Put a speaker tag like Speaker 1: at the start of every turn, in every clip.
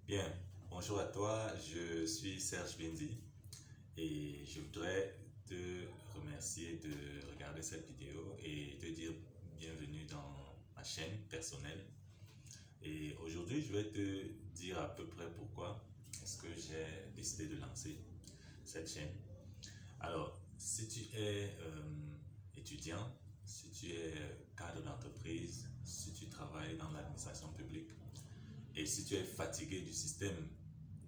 Speaker 1: Bien, bonjour à toi, je suis Serge Benzi et je voudrais te remercier de regarder cette vidéo et te dire bienvenue dans ma chaîne personnelle. Et aujourd'hui, je vais te dire à peu près pourquoi est-ce que j'ai décidé de lancer cette chaîne. Alors, si tu es étudiant, si tu es cadre d'entreprise, si tu travailles dans l'administration publique, et si tu es fatigué du système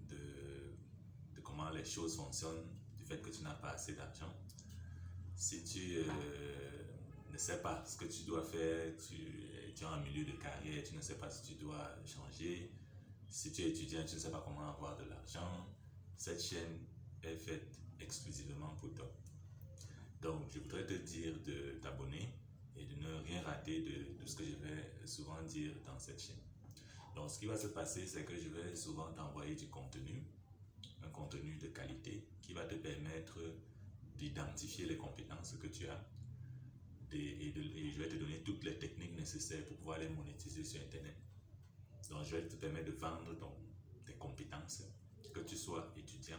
Speaker 1: de comment les choses fonctionnent, du fait que tu n'as pas assez d'argent, si tu ne sais pas ce que tu dois faire, tu es en milieu de carrière, tu ne sais pas si tu dois changer, si tu es étudiant, tu ne sais pas comment avoir de l'argent, cette chaîne est faite exclusivement pour toi. Donc, je voudrais te dire de t'abonner et de ne rien rater de ce que je vais souvent dire dans cette chaîne. Donc, ce qui va se passer, c'est que je vais souvent t'envoyer du contenu, un contenu de qualité qui va te permettre d'identifier les compétences que tu as et je vais te donner toutes les techniques nécessaires pour pouvoir les monétiser sur Internet. Donc, je vais te permettre de vendre tes compétences, que tu sois étudiant,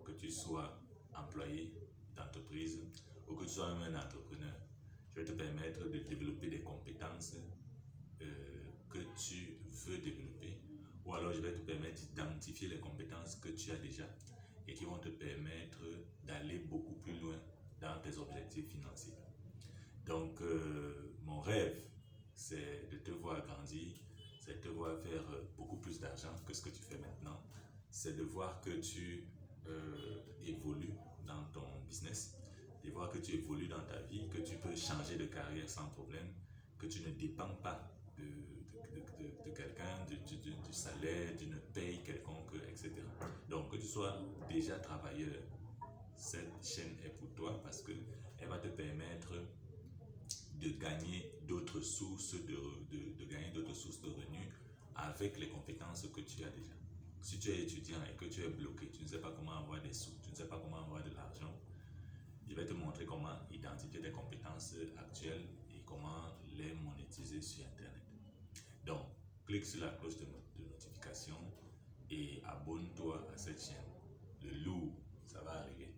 Speaker 1: que tu sois employé d'entreprise ou que tu sois même un entrepreneur. Je vais te permettre de développer des compétences que tu veux développer, ou alors je vais te permettre d'identifier les compétences que tu as déjà et qui vont te permettre d'aller beaucoup plus loin dans tes objectifs financiers. Donc, mon rêve, c'est de te voir grandir, c'est de te voir faire beaucoup plus d'argent que ce que tu fais maintenant, c'est de voir que tu évolues dans ton business, de voir que tu évolues dans ta vie, que tu peux changer de carrière sans problème, que tu ne dépends pas de quelqu'un, du salaire, d'une paye quelconque, etc. Donc, que tu sois déjà travailleur, cette chaîne est pour toi parce qu'elle va te permettre de gagner d'autres sources de gagner d'autres sources de revenus avec les compétences que tu as déjà. Si tu es étudiant et que tu es bloqué, tu ne sais pas comment avoir des sous, tu ne sais pas comment avoir de l'argent, je vais te montrer comment identifier tes compétences actuelles et comment les monétiser sur Internet. Donc, clique sur la cloche de notification et abonne-toi à cette chaîne. Le lourd, ça va arriver.